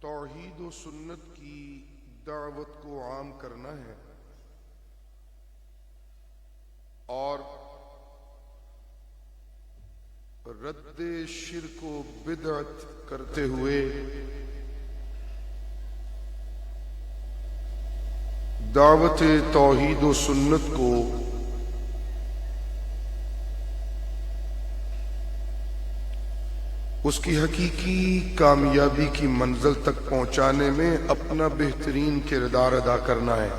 توحید و سنت کی دعوت کو عام کرنا ہے اور رد شرک و بدعت کرتے ہوئے دعوت توحید و سنت کو اس کی حقیقی کامیابی کی منزل تک پہنچانے میں اپنا بہترین کردار ادا کرنا ہے۔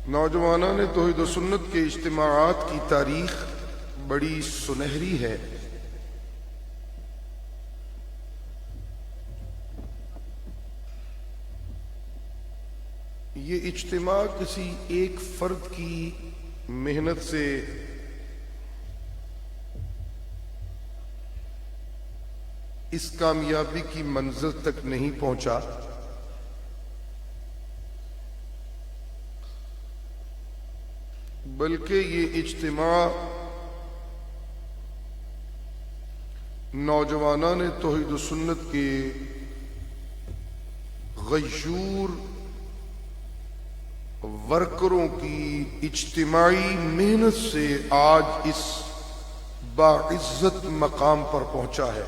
نوجوانان توحید و سنت کے اجتماعات کی تاریخ بڑی سنہری ہے۔ یہ اجتماع کسی ایک فرد کی محنت سے اس کامیابی کی منزل تک نہیں پہنچا، بلکہ یہ اجتماع نوجوانان توحید و سنت کے غیور ورکروں کی اجتماعی محنت سے آج اس باعزت مقام پر پہنچا ہے۔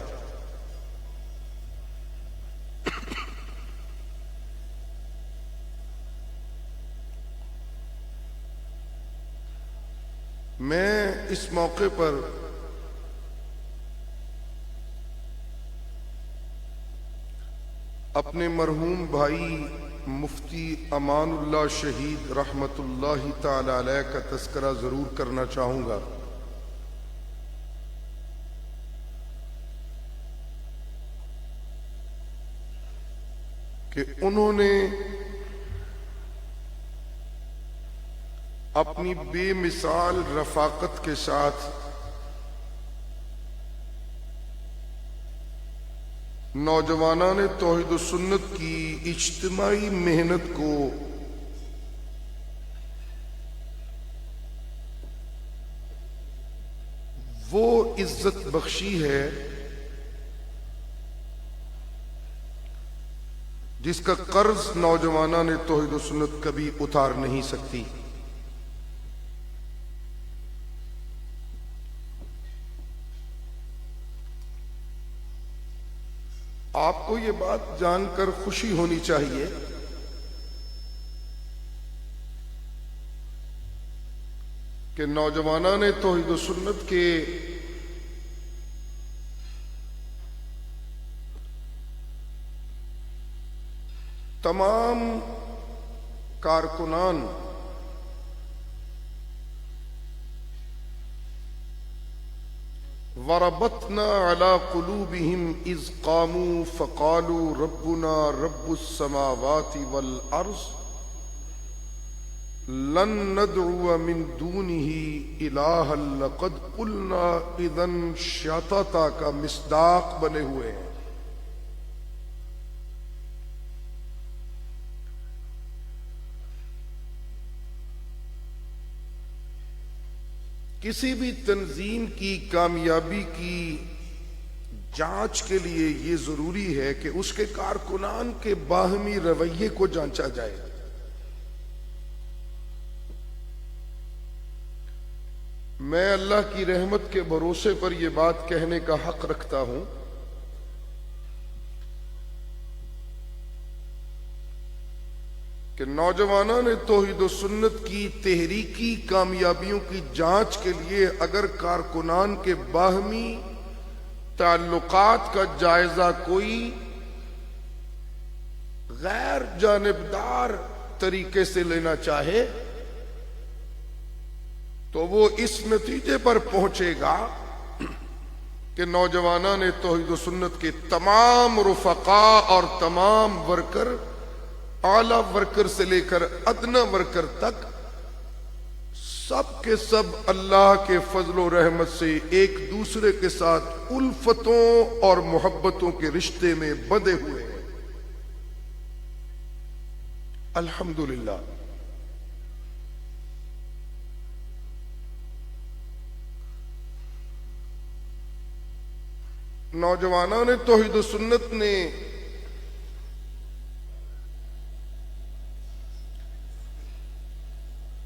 میں اس موقع پر اپنے مرحوم بھائی مفتی امان اللہ شہید رحمت اللہ تعالی علیہ کا تذکرہ ضرور کرنا چاہوں گا کہ انہوں نے اپنی بے مثال رفاقت کے ساتھ نوجوانان توحید و سنت کی اجتماعی محنت کو وہ عزت بخشی ہے جس کا قرض نوجوانان توحید و سنت کبھی اتار نہیں سکتی۔ آپ کو یہ بات جان کر خوشی ہونی چاہیے کہ نوجوانان توحید و سنت کے تمام کارکنان وَرَبَطْنَا عَلَى قُلُوبِهِمْ إِذْ قَامُوا فَقَالُوا رَبُّنَا رَبُّ السَّمَاوَاتِ وَالْأَرْضِ لَن نَّدْعُوَ مِن دُونِهِ إِلَٰهًا لَقَدْ قُلْنَا إِذًا شَطَطًا کا مصداق بنے ہوئے ہیں۔ کسی بھی تنظیم کی کامیابی کی جانچ کے لیے یہ ضروری ہے کہ اس کے کارکنان کے باہمی رویے کو جانچا جائے۔ میں اللہ کی رحمت کے بھروسے پر یہ بات کہنے کا حق رکھتا ہوں کہ نوجوانان توحید و سنت کی تحریکی کامیابیوں کی جانچ کے لیے اگر کارکنان کے باہمی تعلقات کا جائزہ کوئی غیر جانبدار طریقے سے لینا چاہے تو وہ اس نتیجے پر پہنچے گا کہ نوجوانان توحید و سنت کے تمام رفقاء اور تمام ورکر، اعلیٰ ورکر سے لے کر ادنا ورکر تک، سب کے سب اللہ کے فضل و رحمت سے ایک دوسرے کے ساتھ الفتوں اور محبتوں کے رشتے میں بندھے ہوئے ہیں۔ الحمدللہ۔ نوجوانان توحید و سنت نے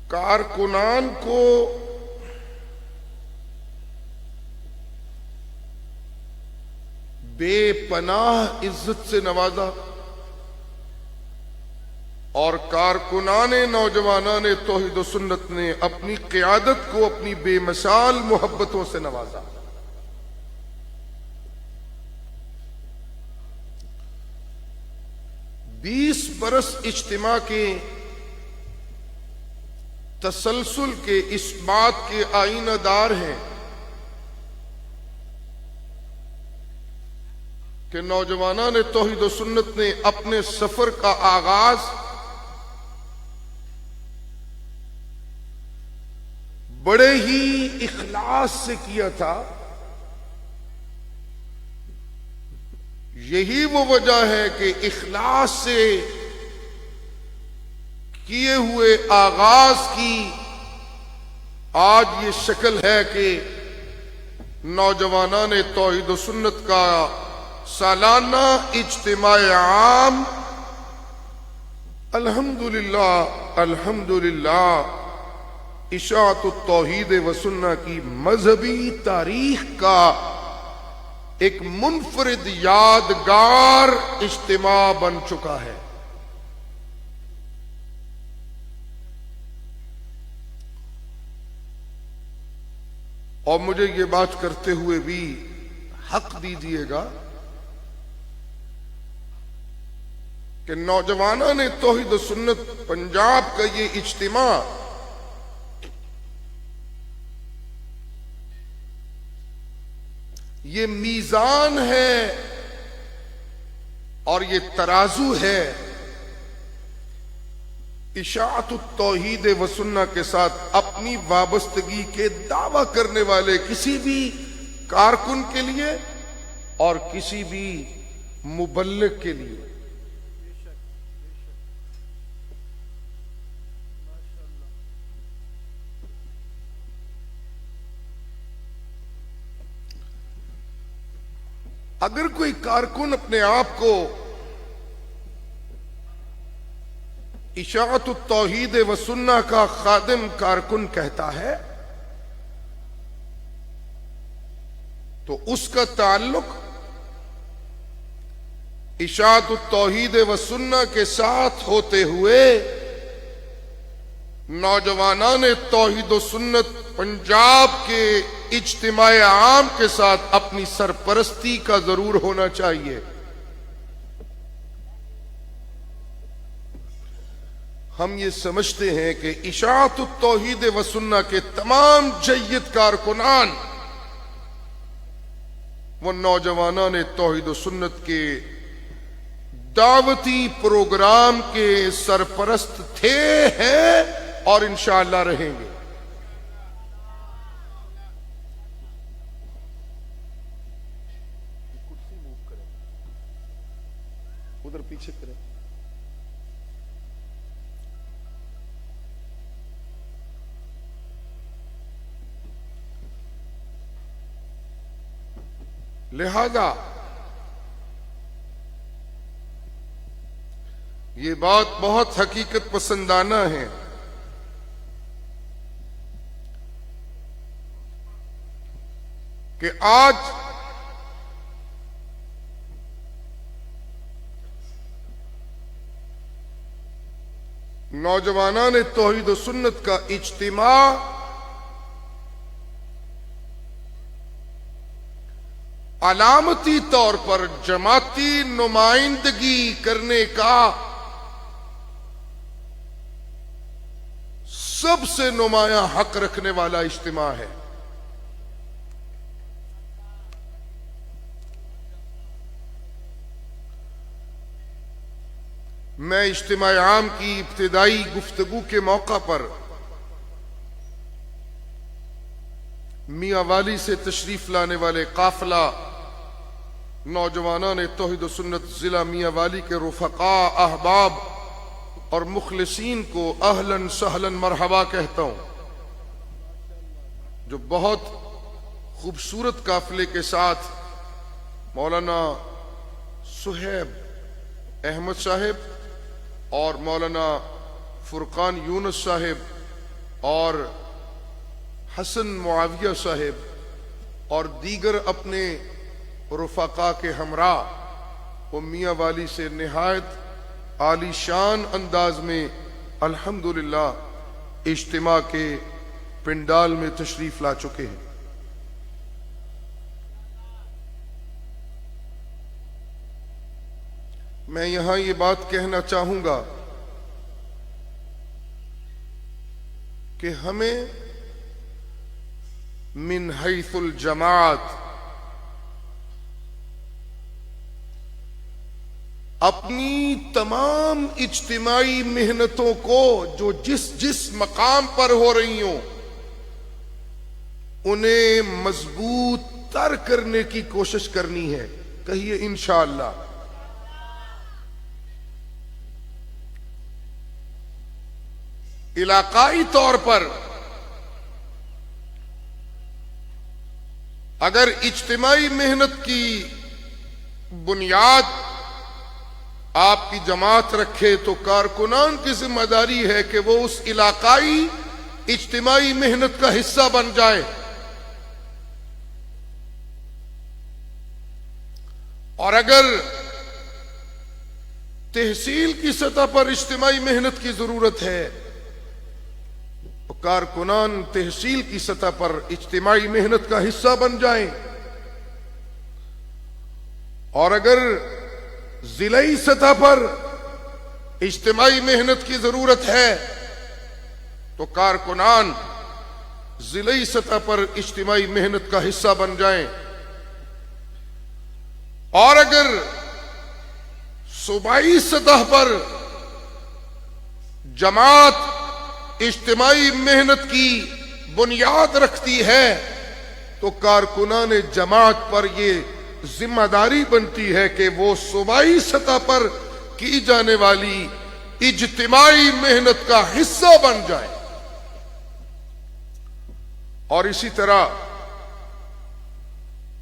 کارکنان کو بے پناہ عزت سے نوازا اور کارکنان نوجوانان توحید و سنت نے اپنی قیادت کو اپنی بے مثال محبتوں سے نوازا۔ 20 برس اجتماع کے تسلسل کے اس بات کے آئینہ دار ہیں کہ نوجوانان توحید و سنت نے اپنے سفر کا آغاز بڑے ہی اخلاص سے کیا تھا۔ یہی وہ وجہ ہے کہ اخلاص سے کیے ہوئے آغاز کی آج یہ شکل ہے کہ نوجوانان توحید و سنت کا سالانہ اجتماع عام الحمدللہ اشاعت التوحید و سنت کی مذہبی تاریخ کا ایک منفرد یادگار اجتماع بن چکا ہے۔ اور مجھے یہ بات کرتے ہوئے بھی حق دیجیے گا کہ نوجوانان توحید و سنت پنجاب کا یہ اجتماع یہ میزان ہے اور یہ ترازو ہے اشاعت التوحید و سنت کے ساتھ اپنی وابستگی کے دعویٰ کرنے والے کسی بھی کارکن کے لیے اور کسی بھی مبلغ کے لیے۔ اگر کوئی کارکن اپنے آپ کو اشاعت التوحید و سنت کا خادم کارکن کہتا ہے تو اس کا تعلق اشاعت التوحید و سنت کے ساتھ ہوتے ہوئے نوجوانان توحید و سنت پنجاب کے اجتماع عام کے ساتھ اپنی سرپرستی کا ضرور ہونا چاہیے۔ ہم یہ سمجھتے ہیں کہ اشاعت التوحید و سنت کے تمام جید کارکنان وہ نوجوانان توحید و سنت کے دعوتی پروگرام کے سرپرست تھے ہیں اور انشاءاللہ رہیں گے۔ ادھر پیچھے کریں۔ لہذا یہ بات بہت حقیقت پسندانہ ہے کہ آج نوجوانان توحید و سنت کا اجتماع علامتی طور پر جماعتی نمائندگی کرنے کا سب سے نمایاں حق رکھنے والا اجتماع ہے۔ میں اجتماع عام کی ابتدائی گفتگو کے موقع پر میاں والی سے تشریف لانے والے قافلہ نوجوانان توحید و سنت ضلع میاں والی کے رفقاء، احباب اور مخلصین کو اہلاً سہلاً مرحبا کہتا ہوں، جو بہت خوبصورت قافلے کے ساتھ مولانا صہیب احمد صاحب اور مولانا فرقان یونس صاحب اور حسن معاویہ صاحب اور دیگر اپنے رفقا کے ہمراہ وہ میاں والی سے نہایت عالی شان انداز میں الحمدللہ اجتماع کے پنڈال میں تشریف لا چکے ہیں۔ میں یہاں یہ بات کہنا چاہوں گا کہ ہمیں من حیث الجماعت اپنی تمام اجتماعی محنتوں کو جو جس مقام پر ہو رہی ہوں انہیں مضبوط تر کرنے کی کوشش کرنی ہے۔ کہیے انشاءاللہ۔ علاقائی طور پر اگر اجتماعی محنت کی بنیاد آپ کی جماعت رکھے تو کارکنان کی ذمہ داری ہے کہ وہ اس علاقائی اجتماعی محنت کا حصہ بن جائیں، اور اگر تحصیل کی سطح پر اجتماعی محنت کی ضرورت ہے تو کارکنان تحصیل کی سطح پر اجتماعی محنت کا حصہ بن جائیں، اور اگر ضلعی سطح پر اجتماعی محنت کی ضرورت ہے تو کارکنان ضلعی سطح پر اجتماعی محنت کا حصہ بن جائیں، اور اگر صوبائی سطح پر جماعت اجتماعی محنت کی بنیاد رکھتی ہے تو کارکنان جماعت پر یہ ذمہ داری بنتی ہے کہ وہ صوبائی سطح پر کی جانے والی اجتماعی محنت کا حصہ بن جائے۔ اور اسی طرح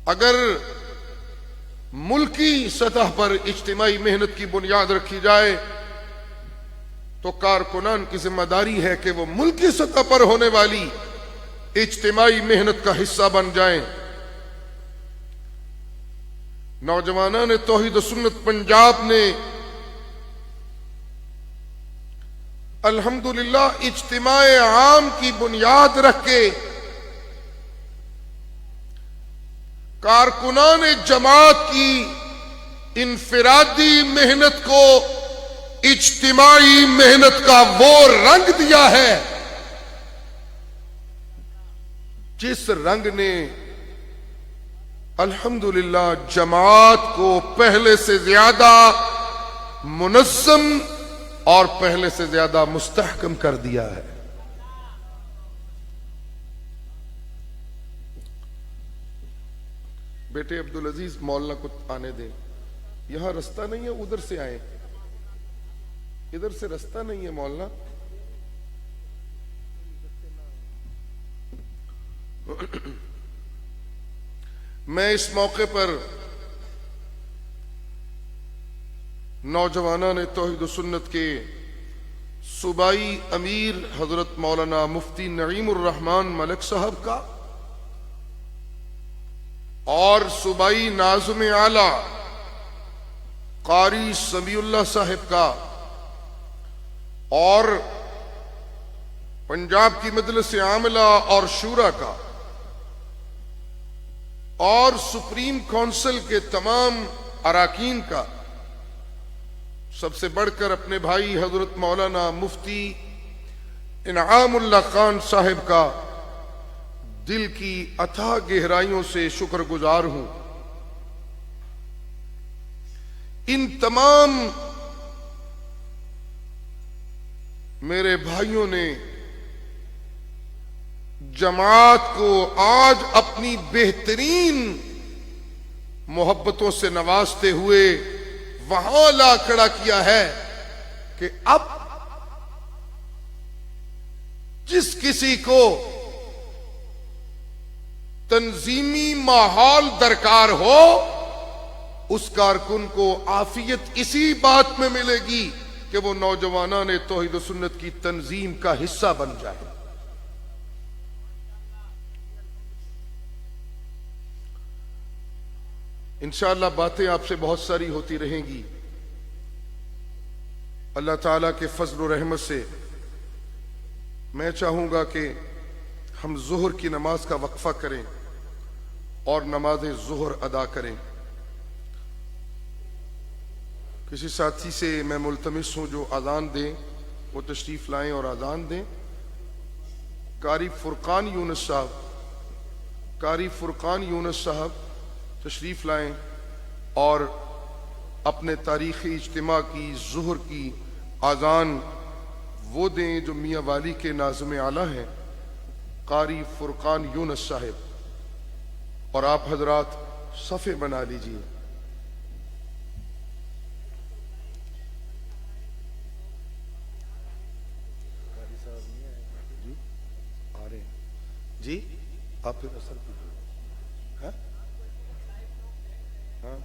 اگر ملکی سطح پر اجتماعی محنت کی بنیاد رکھی جائے تو کارکنان کی ذمہ داری ہے کہ وہ ملکی سطح پر ہونے والی اجتماعی محنت کا حصہ بن جائیں۔ نوجوانان توحید و سنت پنجاب نے الحمدللہ اجتماع عام کی بنیاد رکھ کے کارکنان جماعت کی انفرادی محنت کو اجتماعی محنت کا وہ رنگ دیا ہے جس رنگ نے الحمدللہ جماعت کو پہلے سے زیادہ منظم اور پہلے سے زیادہ مستحکم کر دیا ہے۔ بیٹے عبدالعزیز مولانا کو آنے دیں، یہاں رستہ نہیں ہے، ادھر سے آئیں، ادھر سے رستہ نہیں ہے مولانا۔ میں اس موقع پر نوجوانان توحید و سنت کے صوبائی امیر حضرت مولانا مفتی نعیم الرحمن ملک صاحب کا اور صوبائی ناظم اعلی قاری سمیع اللہ صاحب کا اور پنجاب کی مجلس عاملہ اور شورا کا اور سپریم کونسل کے تمام اراکین کا، سب سے بڑھ کر اپنے بھائی حضرت مولانا مفتی انعام اللہ خان صاحب کا دل کی اتھاہ گہرائیوں سے شکر گزار ہوں۔ ان تمام میرے بھائیوں نے جماعت کو آج اپنی بہترین محبتوں سے نوازتے ہوئے وہاں لا کھڑا کیا ہے کہ اب جس کسی کو تنظیمی ماحول درکار ہو اس کارکن کو عافیت اسی بات میں ملے گی کہ وہ نوجوانان توحید و سنت کی تنظیم کا حصہ بن جائے۔ انشاءاللہ باتیں آپ سے بہت ساری ہوتی رہیں گی۔ اللہ تعالیٰ کے فضل و رحمت سے میں چاہوں گا کہ ہم ظہر کی نماز کا وقفہ کریں اور نماز ظہر ادا کریں۔ کسی ساتھی سے میں ملتمس ہوں جو اذان دیں، وہ تشریف لائیں اور اذان دیں۔ قاری فرقان یونس صاحب تشریف لائیں اور اپنے تاریخی اجتماع کی ظہر کی اذان وہ دیں جو میاں والی کے ناظم اعلیٰ ہیں، قاری فرقان یونس صاحب، اور آپ حضرات صفے بنا لیجیے۔ جی آپ پھر اثر کیجیے۔ ہاں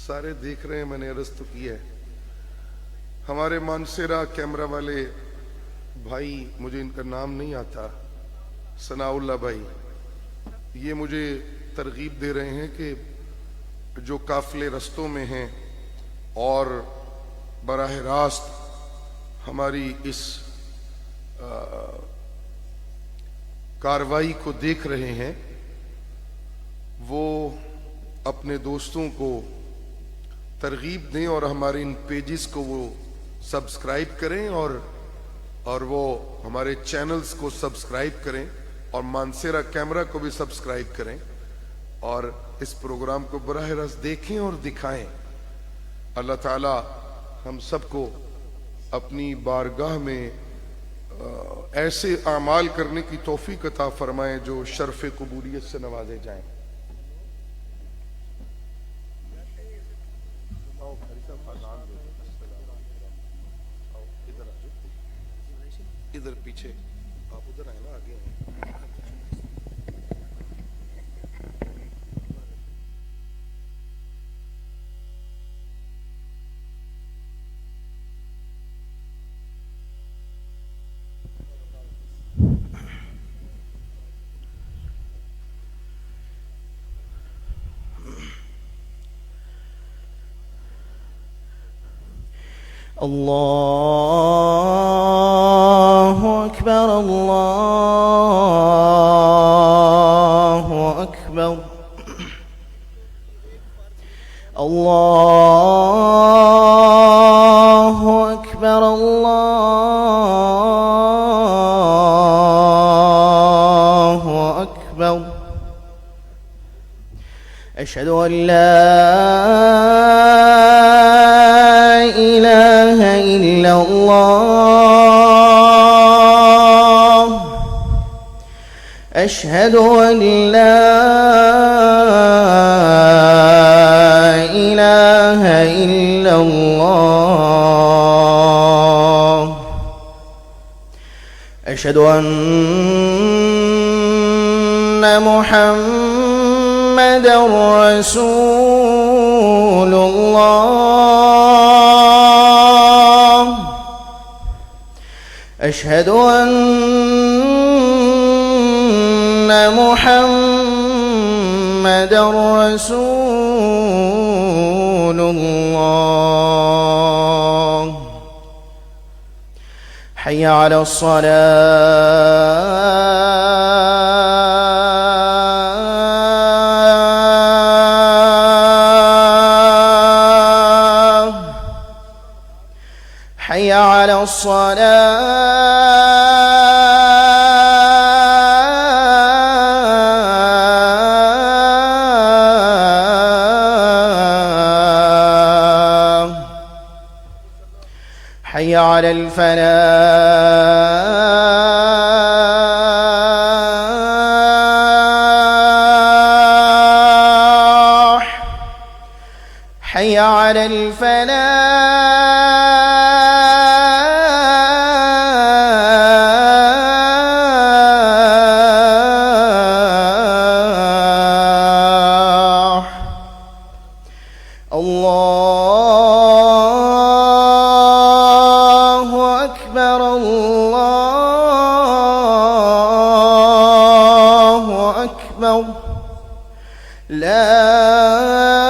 سارے دیکھ رہے ہیں، میں نے عرض تو کی ہے۔ ہمارے مانسیرا کیمرہ والے بھائی، مجھے ان کا نام نہیں آتا، ثناء اللہ بھائی، یہ مجھے ترغیب دے رہے ہیں کہ جو قافلے رستوں میں ہیں اور براہ راست ہماری اس کارروائی کو دیکھ رہے ہیں، وہ اپنے دوستوں کو ترغیب دیں اور ہمارے ان پیجز کو وہ سبسکرائب کریں اور وہ ہمارے چینلز کو سبسکرائب کریں اور مانسیرا کیمرہ کو بھی سبسکرائب کریں اور اس پروگرام کو براہ راست دیکھیں اور دکھائیں۔ اللہ تعالی ہم سب کو اپنی بارگاہ میں ایسے اعمال کرنے کی توفیق عطا فرمائیں جو شرف قبولیت سے نوازے جائیں۔ ادھر پیچھے آپ ادھر آئے نا، آگے ہیں۔ اللہ اکبر، اللہ اکبر، اللہ اکبر، اللہ اکبر۔ اشہد ان لا الہ الا اللہ، اشہد ان لا الہ الا اللہ، اشہد ان محمد رسول اللہ، اشہد ان محمد رسول اللہ۔ حی علی الصلاة، حی علی الصلاة، حی علی الفلاح، حی علی الفلاح، الفلاح